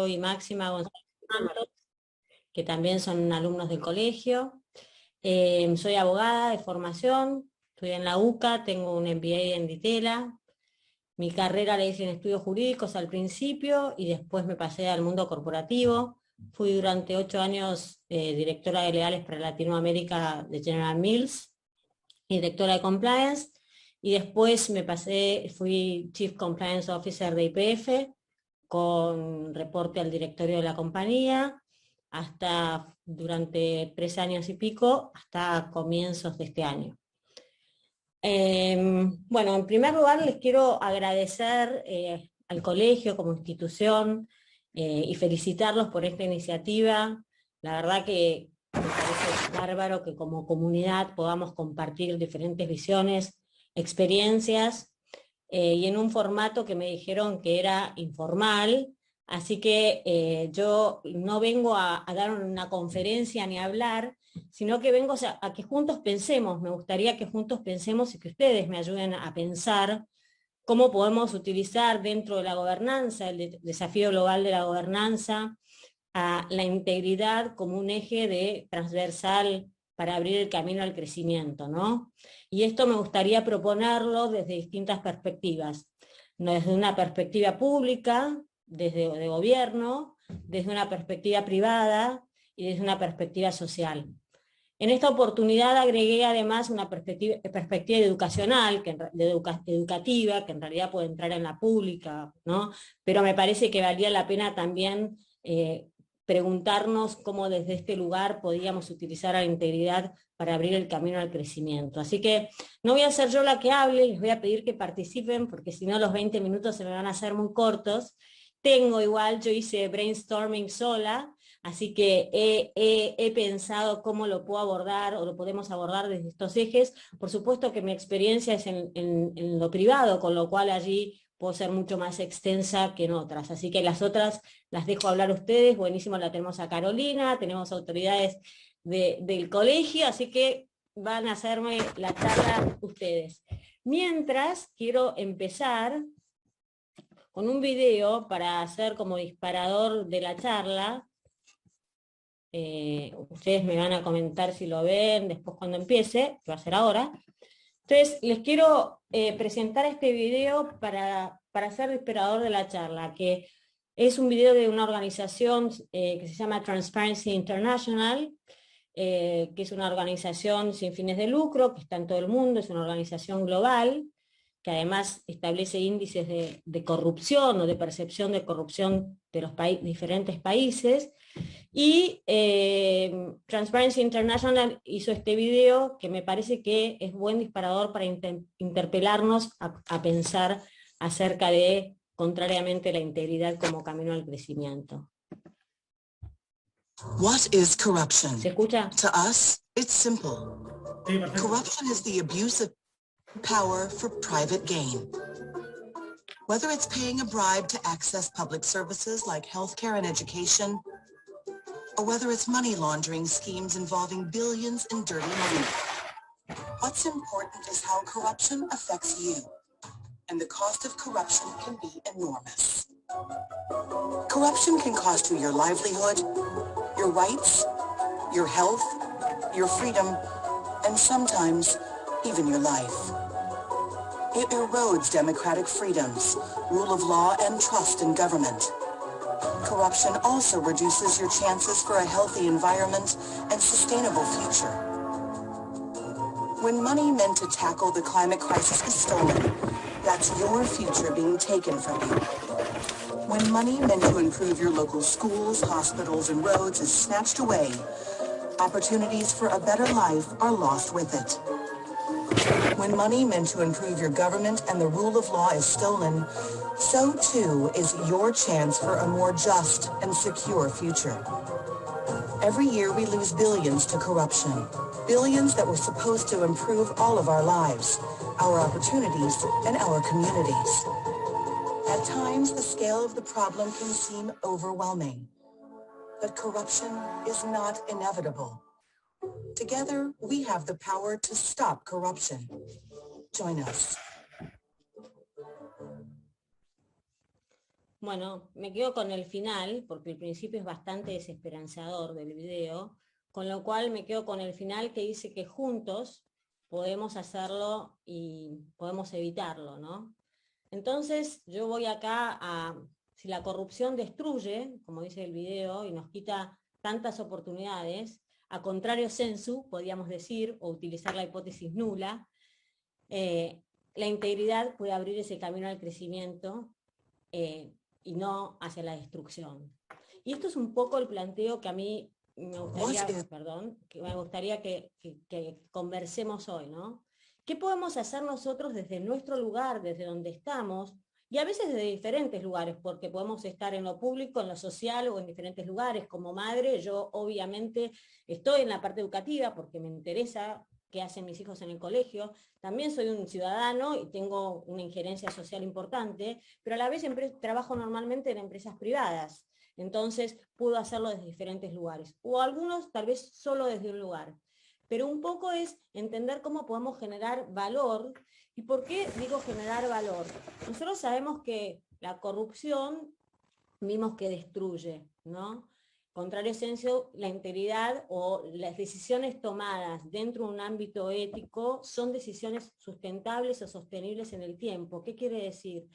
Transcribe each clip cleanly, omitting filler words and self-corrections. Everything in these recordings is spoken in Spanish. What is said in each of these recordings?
y Máxima González Santos, que también son alumnos del colegio. Soy abogada de formación, estudié en la UCA, tengo un MBA en Ditela. Mi carrera la hice en estudios jurídicos al principio y después me pasé al mundo corporativo. Fui durante 8 años directora de legales para Latinoamérica de General Mills, directora de compliance, y después fui Chief Compliance Officer de YPF, con reporte al directorio de la compañía, hasta durante 3 años y pico, hasta comienzos de este año. Bueno, en primer lugar les quiero agradecer al colegio como institución y felicitarlos por esta iniciativa. La verdad que me parece bárbaro que como comunidad podamos compartir diferentes visiones, experiencias, y en un formato que me dijeron que era informal, así que yo no vengo a dar una conferencia ni a hablar, sino que vengo a que juntos pensemos. Me gustaría que juntos pensemos y que ustedes me ayuden a pensar cómo podemos utilizar dentro de la gobernanza, el desafío global de la gobernanza, a la integridad como un eje transversal para abrir el camino al crecimiento, ¿no? Y esto me gustaría proponerlo desde distintas perspectivas, desde una perspectiva pública, desde de gobierno, desde una perspectiva privada y desde una perspectiva social. En esta oportunidad agregué además una perspectiva educacional, educativa, que en realidad puede entrar en la pública, ¿no? Pero me parece que valía la pena también preguntarnos cómo desde este lugar podíamos utilizar a la integridad para abrir el camino al crecimiento. Así que no voy a ser yo la que hable, les voy a pedir que participen, porque si no los 20 minutos se me van a hacer muy cortos. Yo hice brainstorming sola, así que he pensado cómo lo puedo abordar o lo podemos abordar desde estos ejes. Por supuesto que mi experiencia es en lo privado, con lo cual allí puedo ser mucho más extensa que en otras. Así que las otras las dejo hablar a ustedes. Buenísimo, la tenemos a Carolina, tenemos autoridades del colegio, así que van a hacerme la charla ustedes. Mientras, quiero empezar con un video para hacer como disparador de la charla. Ustedes me van a comentar si lo ven después cuando empiece, que va a ser ahora. Entonces, les quiero presentar este video para hacer disparador de la charla, que es un video de una organización que se llama Transparency International, que es una organización sin fines de lucro, que está en todo el mundo, es una organización global, que además establece índices de corrupción o de percepción de corrupción de los diferentes países. Y Transparency International hizo este video que me parece que es buen disparador para interpelarnos a pensar acerca de, contrariamente, la integridad como camino al crecimiento. What is corruption? ¿Se escucha? To us, it's simple. Corruption is the abuse of power for private gain. Whether it's paying a bribe to access public services like healthcare and education, or whether it's money laundering schemes involving billions in dirty money. What's important is how corruption affects you, and the cost of corruption can be enormous. Corruption can cost you your livelihood, your rights, your health, your freedom, and sometimes even your life. It erodes democratic freedoms, rule of law, and trust in government. Corruption also reduces your chances for a healthy environment and sustainable future. When money meant to tackle the climate crisis is stolen, that's your future being taken from you. When money meant to improve your local schools, hospitals, and roads is snatched away, opportunities for a better life are lost with it. When money meant to improve your government and the rule of law is stolen, so too is your chance for a more just and secure future. Every year we lose billions to corruption. Billions that were supposed to improve all of our lives, our opportunities, and our communities. At times, the scale of the problem can seem overwhelming. But corruption is not inevitable. Together, we have the power to stop corruption. Join us. Bueno, me quedo con el final, porque el principio es bastante desesperanzador del video, con lo cual me quedo con el final que dice que juntos podemos hacerlo y podemos evitarlo, ¿no? Entonces yo voy acá a, si la corrupción destruye, como dice el video, y nos quita tantas oportunidades, a contrario sensu, podríamos decir, o utilizar la hipótesis nula, la integridad puede abrir ese camino al crecimiento y no hacia la destrucción. Y esto es un poco el planteo que a mí me gustaría, perdón, que me gustaría que conversemos hoy, ¿no? ¿Qué podemos hacer nosotros desde nuestro lugar, desde donde estamos? Y a veces desde diferentes lugares, porque podemos estar en lo público, en lo social o en diferentes lugares. Como madre, yo obviamente estoy en la parte educativa porque me interesa qué hacen mis hijos en el colegio. También soy un ciudadano y tengo una injerencia social importante, pero a la vez trabajo normalmente en empresas privadas. Entonces puedo hacerlo desde diferentes lugares. O algunos tal vez solo desde un lugar. Pero un poco es entender cómo podemos generar valor. ¿Y por qué digo generar valor? Nosotros sabemos que la corrupción vimos que destruye, ¿no? Contrario senso, la integridad o las decisiones tomadas dentro de un ámbito ético son decisiones sustentables o sostenibles en el tiempo. ¿Qué quiere decir?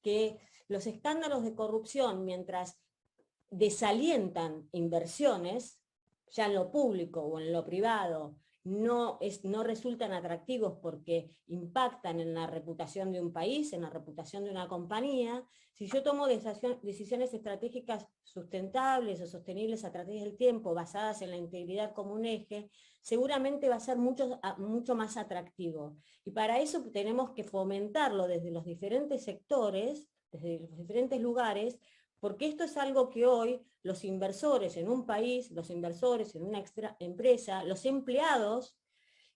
Que los escándalos de corrupción, mientras desalientan inversiones, ya en lo público o en lo privado, no resultan atractivos porque impactan en la reputación de un país, en la reputación de una compañía. Si yo tomo decisiones estratégicas sustentables o sostenibles a través del tiempo, basadas en la integridad como un eje, seguramente va a ser mucho más atractivo. Y para eso tenemos que fomentarlo desde los diferentes sectores, desde los diferentes lugares, porque esto es algo que hoy los inversores en un país, los inversores en una empresa, los empleados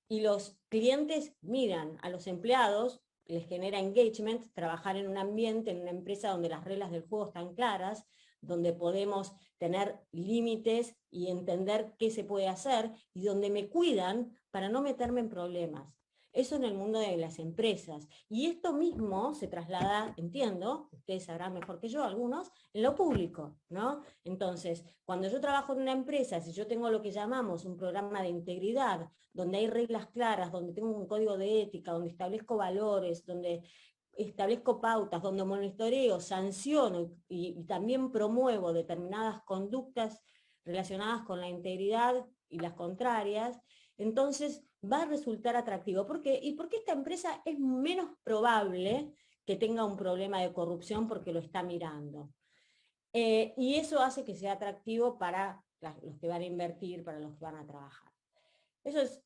y los clientes miran a los empleados, les genera engagement, trabajar en un ambiente, en una empresa donde las reglas del juego están claras, donde podemos tener límites y entender qué se puede hacer, y donde me cuidan para no meterme en problemas. Eso en el mundo de las empresas. Y esto mismo se traslada, entiendo, ustedes sabrán mejor que yo, algunos, en lo público, ¿no? Entonces, cuando yo trabajo en una empresa, si yo tengo lo que llamamos un programa de integridad, donde hay reglas claras, donde tengo un código de ética, donde establezco valores, donde establezco pautas, donde monitoreo, sanciono y también promuevo determinadas conductas relacionadas con la integridad y las contrarias, entonces va a resultar atractivo. ¿Por qué? Y porque esta empresa es menos probable que tenga un problema de corrupción porque lo está mirando. Y eso hace que sea atractivo para los que van a invertir, para los que van a trabajar. Eso es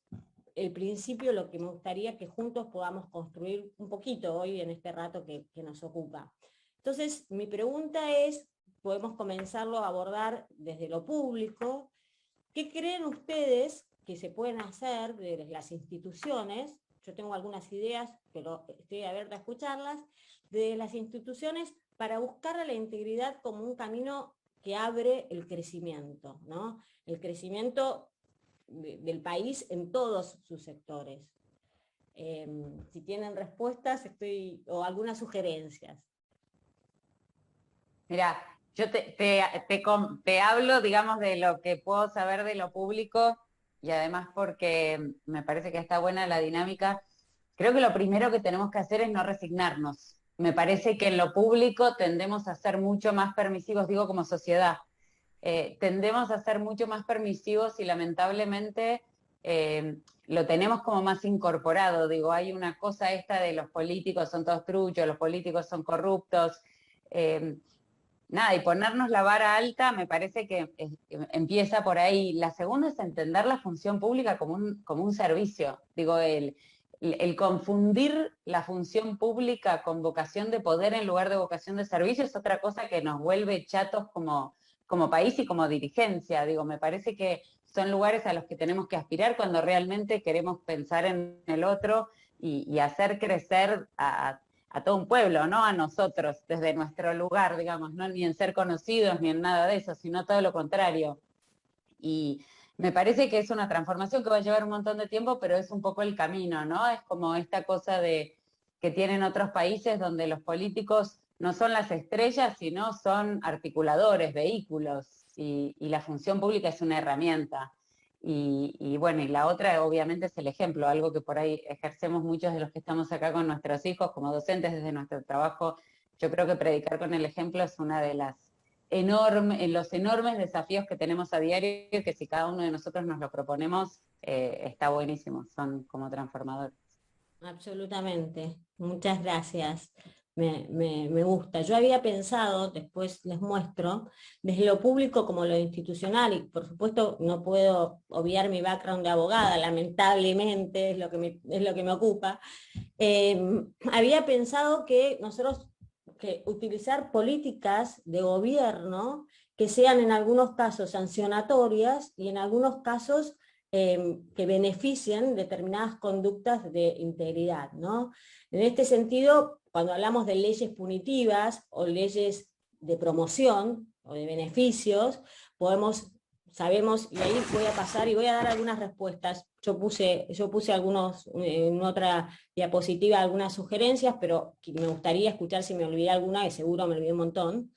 el principio, lo que me gustaría que juntos podamos construir un poquito hoy en este rato que nos ocupa. Entonces, mi pregunta es, podemos comenzarlo a abordar desde lo público. ¿Qué creen ustedes que se pueden hacer desde las instituciones? Yo tengo algunas ideas, pero estoy abierta a escucharlas, de las instituciones para buscar a la integridad como un camino que abre el crecimiento, ¿no? El crecimiento del país en todos sus sectores. Si tienen respuestas o algunas sugerencias. Mira, yo te hablo, digamos, de lo que puedo saber de lo público y además porque me parece que está buena la dinámica. Creo que lo primero que tenemos que hacer es no resignarnos. Me parece que en lo público tendemos a ser mucho más permisivos, digo como sociedad, tendemos a ser mucho más permisivos y lamentablemente lo tenemos como más incorporado. Digo, hay una cosa esta de los políticos son todos truchos, los políticos son corruptos. Nada, y ponernos la vara alta me parece que empieza por ahí. La segunda es entender la función pública como un servicio. Digo, el confundir la función pública con vocación de poder en lugar de vocación de servicio es otra cosa que nos vuelve chatos como país y como dirigencia. Digo, me parece que son lugares a los que tenemos que aspirar cuando realmente queremos pensar en el otro y hacer crecer a todo un pueblo, no a nosotros, desde nuestro lugar, digamos, no ni en ser conocidos ni en nada de eso, sino todo lo contrario. Y me parece que es una transformación que va a llevar un montón de tiempo, pero es un poco el camino, ¿no? Es como esta cosa que tienen otros países donde los políticos no son las estrellas, sino son articuladores, vehículos, y la función pública es una herramienta. Y bueno, y la otra obviamente es el ejemplo, algo que por ahí ejercemos muchos de los que estamos acá con nuestros hijos como docentes desde nuestro trabajo. Yo creo que predicar con el ejemplo es una de las los enormes desafíos que tenemos a diario, que si cada uno de nosotros nos lo proponemos, está buenísimo, son como transformadores. Absolutamente, muchas gracias. Me gusta. Yo había pensado, después les muestro, desde lo público como lo institucional, y por supuesto no puedo obviar mi background de abogada, lamentablemente es lo que me ocupa. Había pensado que nosotros que utilizar políticas de gobierno que sean en algunos casos sancionatorias y en algunos casos que beneficien determinadas conductas de integridad, ¿no? En este sentido, cuando hablamos de leyes punitivas o leyes de promoción o de beneficios, sabemos, y ahí voy a pasar y voy a dar algunas respuestas. Yo puse algunos, en otra diapositiva, algunas sugerencias, pero me gustaría escuchar si me olvidé alguna, que seguro me olvidé un montón.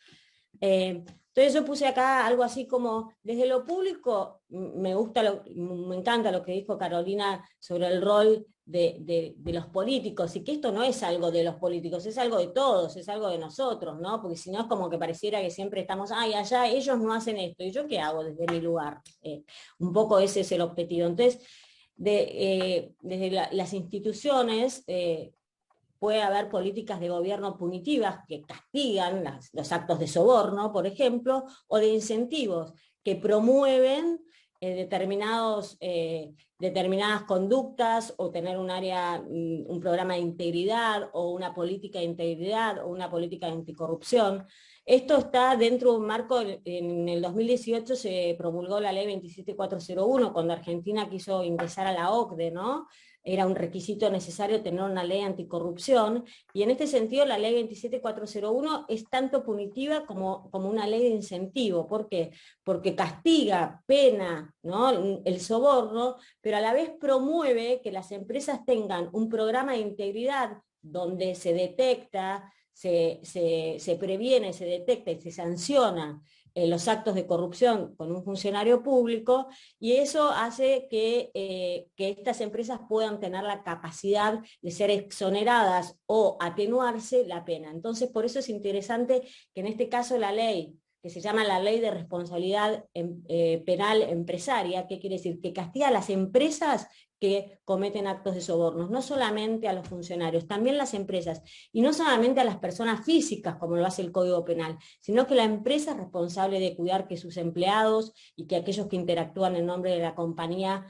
Entonces yo puse acá algo así como, desde lo público, me encanta lo que dijo Carolina sobre el rol de los políticos, y que esto no es algo de los políticos, es algo de todos, es algo de nosotros, ¿no? Porque si no es como que pareciera que siempre estamos, ay, allá ellos no hacen esto, ¿y yo qué hago desde mi lugar? Un poco ese es el objetivo. Entonces, desde las instituciones, puede haber políticas de gobierno punitivas que castigan los actos de soborno, por ejemplo, o de incentivos que promueven determinadas conductas, o tener un programa de integridad, o una política de integridad, o una política de anticorrupción. Esto está dentro de un marco. En el 2018 se promulgó la ley 27401, cuando Argentina quiso ingresar a la OCDE, ¿no? Era un requisito necesario tener una ley anticorrupción, y en este sentido la ley 27401 es tanto punitiva como una ley de incentivo. ¿Por qué? Porque castiga, pena, ¿no?, el soborno, pero a la vez promueve que las empresas tengan un programa de integridad donde se detecta, se previene, se detecta y se sanciona los actos de corrupción con un funcionario público, y eso hace que estas empresas puedan tener la capacidad de ser exoneradas o atenuarse la pena. Entonces, por eso es interesante que en este caso la ley, que se llama la Ley de Responsabilidad Penal Empresaria, ¿qué quiere decir? Que castiga a las empresas que cometen actos de sobornos, no solamente a los funcionarios, también las empresas, y no solamente a las personas físicas, como lo hace el Código Penal, sino que la empresa es responsable de cuidar que sus empleados y que aquellos que interactúan en nombre de la compañía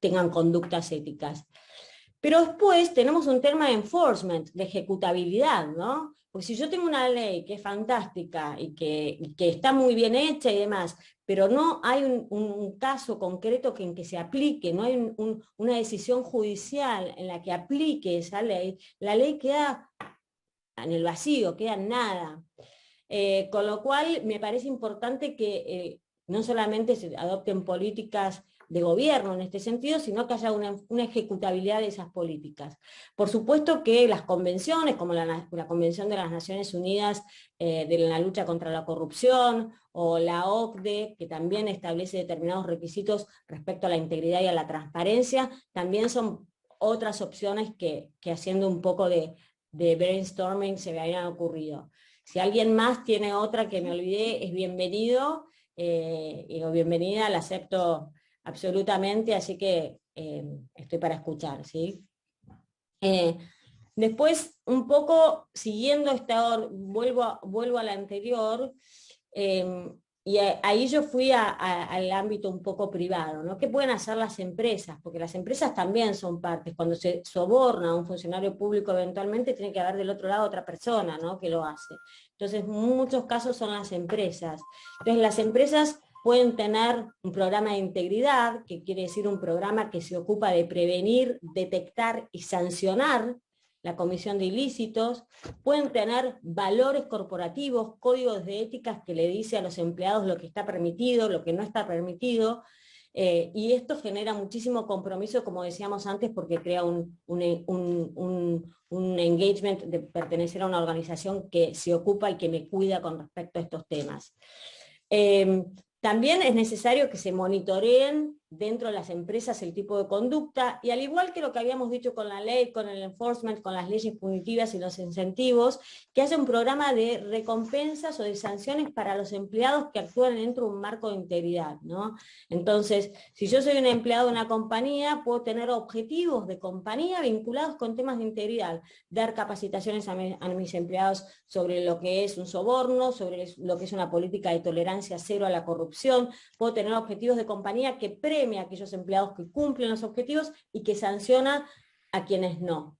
tengan conductas éticas. Pero después tenemos un tema de enforcement, de ejecutabilidad, ¿no? Porque si yo tengo una ley que es fantástica y que está muy bien hecha y demás, pero no hay un caso concreto en que se aplique, no hay una decisión judicial en la que aplique esa ley, la ley queda en el vacío, queda en nada. Con lo cual me parece importante que no solamente se adopten políticas de gobierno en este sentido, sino que haya una ejecutabilidad de esas políticas. Por supuesto que las convenciones, como la Convención de las Naciones Unidas de la lucha contra la corrupción, o la OCDE, que también establece determinados requisitos respecto a la integridad y a la transparencia, también son otras opciones que haciendo un poco de brainstorming se me habían ocurrido. Si alguien más tiene otra que me olvidé, es bienvenido, o bienvenida, la acepto absolutamente, así que estoy para escuchar, ¿sí? Después, un poco siguiendo vuelvo a la anterior, y ahí yo fui al ámbito un poco privado, ¿no? ¿Qué pueden hacer las empresas? Porque las empresas también son partes. Cuando se soborna a un funcionario público, eventualmente tiene que haber del otro lado otra persona, ¿no?, que lo hace. Entonces, en muchos casos son las empresas. Entonces, las empresas pueden tener un programa de integridad, que quiere decir un programa que se ocupa de prevenir, detectar y sancionar la comisión de ilícitos. Pueden tener valores corporativos, códigos de éticas que le dice a los empleados lo que está permitido, lo que no está permitido. y esto genera muchísimo compromiso, como decíamos antes, porque crea un engagement de pertenecer a una organización que se ocupa y que me cuida con respecto a estos temas. También es necesario que se monitoreen dentro de las empresas el tipo de conducta, y al igual que lo que habíamos dicho con la ley, con el enforcement, con las leyes punitivas y los incentivos, que haya un programa de recompensas o de sanciones para los empleados que actúan dentro de un marco de integridad, ¿no? Entonces, si yo soy un empleado de una compañía, puedo tener objetivos de compañía vinculados con temas de integridad, dar capacitaciones a mis empleados sobre lo que es un soborno, sobre lo que es una política de tolerancia cero a la corrupción, puedo tener objetivos de compañía que premia a aquellos empleados que cumplen los objetivos y que sanciona a quienes no.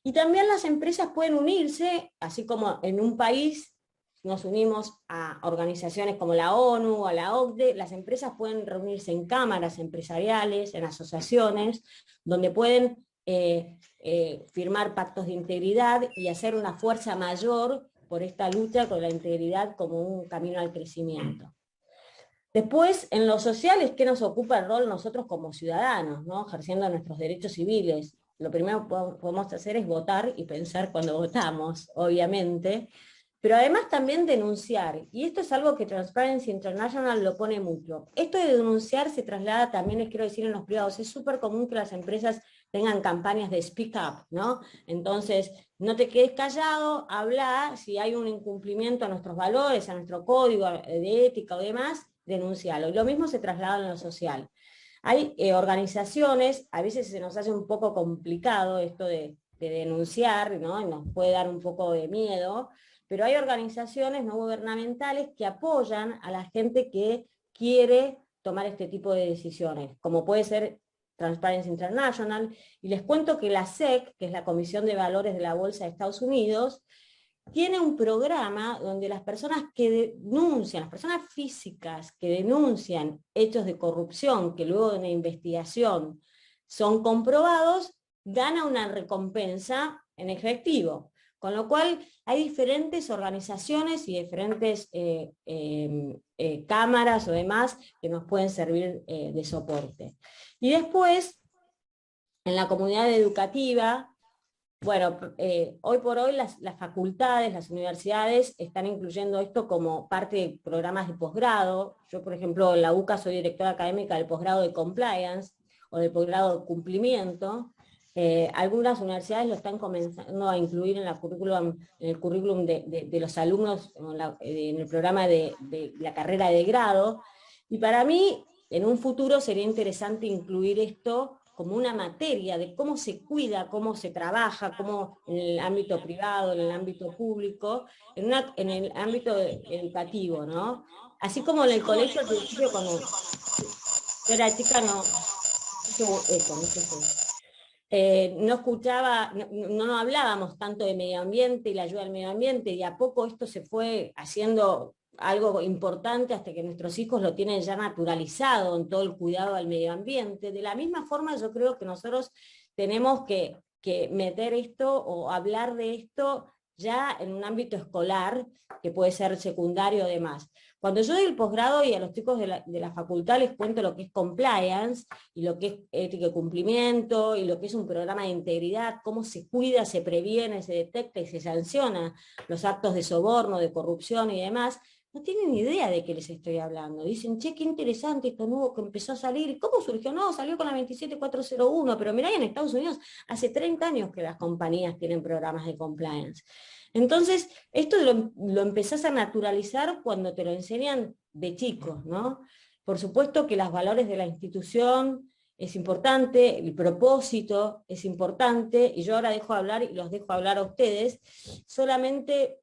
Y también las empresas pueden unirse, así como en un país nos unimos a organizaciones como la ONU o a la OCDE, las empresas pueden reunirse en cámaras empresariales, en asociaciones, donde pueden firmar pactos de integridad y hacer una fuerza mayor por esta lucha con la integridad como un camino al crecimiento. Después, en lo social es que nos ocupa el rol nosotros como ciudadanos, ¿no? Ejerciendo nuestros derechos civiles. Lo primero que podemos hacer es votar y pensar cuando votamos, obviamente, pero además también denunciar, y esto es algo que Transparency International lo pone mucho. Esto de denunciar se traslada también, les quiero decir, en los privados. Es súper común que las empresas tengan campañas de speak up, ¿no? Entonces, no te quedes callado, habla, si hay un incumplimiento a nuestros valores, a nuestro código de ética o demás, denunciarlo. Y lo mismo se traslada en lo social. Hay organizaciones, a veces se nos hace un poco complicado esto de denunciar, ¿no? Y nos puede dar un poco de miedo, pero hay organizaciones no gubernamentales que apoyan a la gente que quiere tomar este tipo de decisiones, como puede ser Transparency International, y les cuento que la SEC, que es la Comisión de Valores de la Bolsa de Estados Unidos, tiene un programa donde las personas que denuncian, las personas físicas que denuncian hechos de corrupción que luego de una investigación son comprobados, gana una recompensa en efectivo. Con lo cual hay diferentes organizaciones y diferentes cámaras o demás que nos pueden servir de soporte. Y después, en la comunidad educativa, bueno, hoy por hoy las facultades, las universidades están incluyendo esto como parte de programas de posgrado. Yo, por ejemplo, en la UCA soy directora académica del posgrado de Compliance o del posgrado de Cumplimiento. Algunas universidades lo están comenzando a incluir en el currículum de los alumnos en el programa de la carrera de grado. Y para mí, en un futuro sería interesante incluir esto como una materia de cómo se cuida, cómo se trabaja, cómo en el ámbito privado, en el ámbito público, en el ámbito educativo, ¿no? Así como en el colegio al principio, cuando yo era chica, no escuchaba, no hablábamos tanto de medio ambiente y la ayuda al medio ambiente, y a poco esto se fue haciendo algo importante hasta que nuestros hijos lo tienen ya naturalizado en todo el cuidado al medio ambiente. De la misma forma yo creo que nosotros tenemos que meter esto o hablar de esto ya en un ámbito escolar, que puede ser secundario o demás. Cuando yo doy el posgrado y a los chicos de la facultad les cuento lo que es compliance y lo que es ética y cumplimiento y lo que es un programa de integridad, cómo se cuida, se previene, se detecta y se sanciona los actos de soborno, de corrupción y demás, no tienen ni idea de qué les estoy hablando. Dicen, che, qué interesante esto nuevo que empezó a salir. ¿Cómo surgió? No, salió con la 27401, pero mirá, en Estados Unidos hace 30 años que las compañías tienen programas de compliance. Entonces, esto lo empezás a naturalizar cuando te lo enseñan de chicos, ¿no? Por supuesto que los valores de la institución es importante, el propósito es importante, y yo ahora dejo hablar y los dejo hablar a ustedes. Solamente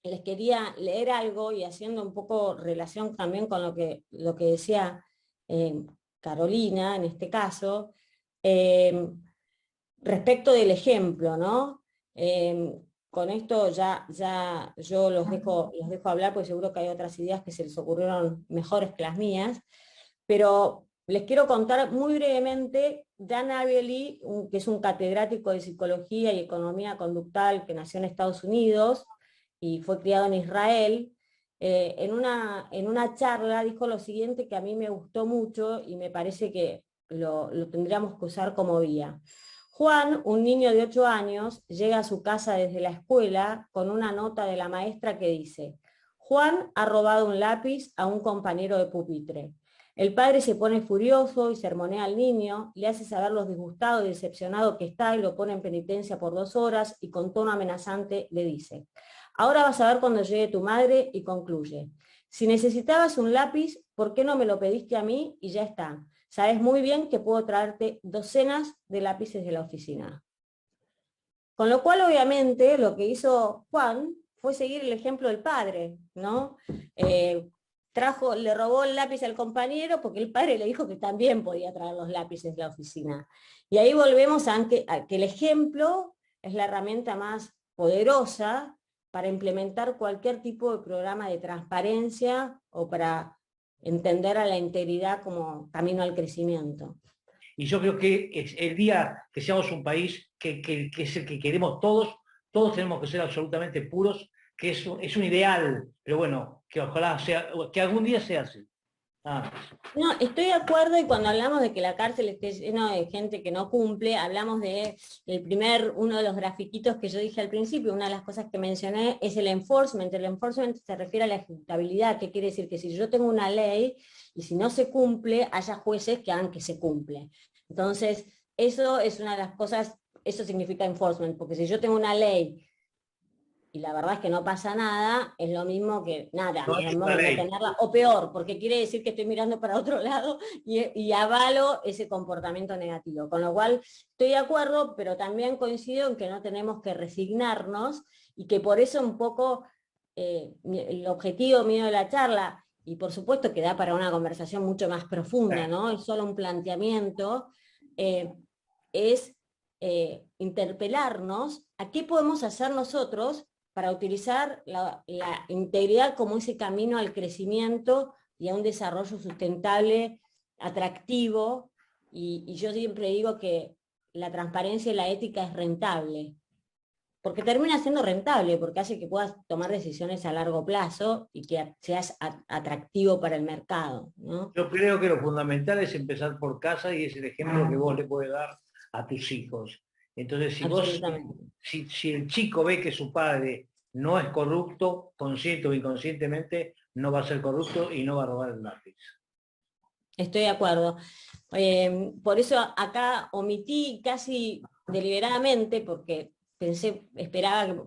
les quería leer algo, y haciendo un poco relación también con lo que decía Carolina, en este caso, respecto del ejemplo, ¿no? Con esto ya yo los dejo hablar, porque seguro que hay otras ideas que se les ocurrieron mejores que las mías, pero les quiero contar muy brevemente. Dan Ariely, que es un catedrático de psicología y economía conductual que nació en Estados Unidos y fue criado en Israel, en una charla dijo lo siguiente que a mí me gustó mucho y me parece que lo tendríamos que usar como guía. Juan, un niño de 8 años, llega a su casa desde la escuela con una nota de la maestra que dice: Juan ha robado un lápiz a un compañero de pupitre. El padre se pone furioso y sermonea al niño, le hace saber lo disgustado y decepcionado que está y lo pone en penitencia por 2 horas y con tono amenazante le dice: ahora vas a ver cuando llegue tu madre, y concluye: si necesitabas un lápiz, ¿por qué no me lo pediste a mí? Y ya está. Sabes muy bien que puedo traerte docenas de lápices de la oficina. Con lo cual, obviamente, lo que hizo Juan fue seguir el ejemplo del padre, ¿no? Le robó el lápiz al compañero porque el padre le dijo que también podía traer los lápices de la oficina. Y ahí volvemos a que el ejemplo es la herramienta más poderosa para implementar cualquier tipo de programa de transparencia o para entender a la integridad como camino al crecimiento. Y yo creo que es el día que seamos un país que es el que queremos todos, todos tenemos que ser absolutamente puros, que es un ideal, pero bueno, que ojalá sea, que algún día sea así. Ah. No, estoy de acuerdo, y cuando hablamos de que la cárcel esté llena de gente que no cumple, hablamos de uno de los grafiquitos que yo dije al principio, una de las cosas que mencioné es el enforcement. El enforcement se refiere a la ejecutabilidad, que quiere decir que si yo tengo una ley y si no se cumple, haya jueces que hagan que se cumple. Entonces, eso es una de las cosas, eso significa enforcement, porque si yo tengo una ley y la verdad es que no pasa nada, es lo mismo que nada, No es lo es mismo una que no ley. tenerla, o peor, porque quiere decir que estoy mirando para otro lado y avalo ese comportamiento negativo. Con lo cual estoy de acuerdo, pero también coincido en que no tenemos que resignarnos y que por eso un poco el objetivo mío de la charla, y por supuesto que da para una conversación mucho más profunda, ¿no? Es solo un planteamiento, eh, es interpelarnos a qué podemos hacer nosotros para utilizar la integridad como ese camino al crecimiento y a un desarrollo sustentable, atractivo, y yo siempre digo que la transparencia y la ética es rentable, porque termina siendo rentable, porque hace que puedas tomar decisiones a largo plazo y que seas atractivo para el mercado, ¿no? Yo creo que lo fundamental es empezar por casa y es el ejemplo que vos le puedes dar a tus hijos. Entonces, Absolutamente. si el chico ve que su padre no es corrupto, consciente o inconscientemente, no va a ser corrupto y no va a robar el lápiz. Estoy de acuerdo. Por eso acá omití casi deliberadamente, porque esperaba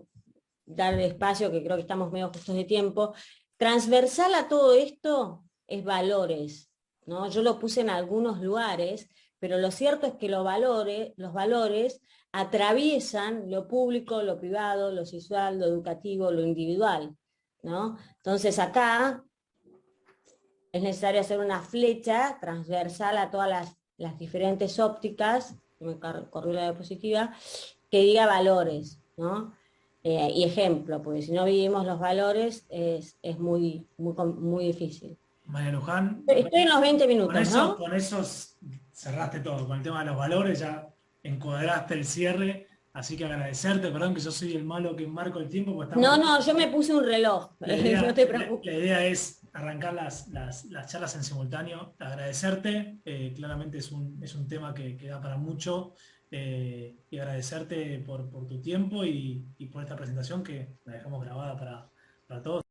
dar espacio, que creo que estamos medio justos de tiempo. Transversal a todo esto es valores, ¿no? Yo lo puse en algunos lugares, pero lo cierto es que los valores atraviesan lo público, lo privado, lo social, lo educativo, lo individual, ¿no? Entonces acá es necesario hacer una flecha transversal a todas las diferentes ópticas, me corrió la diapositiva, que diga valores, ¿no? Y ejemplo, porque si no vivimos los valores es muy difícil. María Luján, Estoy en los 20 minutos, ¿no? con eso cerraste todo, con el tema de los valores ya encuadraste el cierre, así que agradecerte, perdón que yo soy el malo que marco el tiempo. Porque No, yo me puse un reloj, no te preocupes. La idea es arrancar las charlas en simultáneo, agradecerte, claramente es un tema que da para mucho, y agradecerte por tu tiempo y por esta presentación que la dejamos grabada para todos.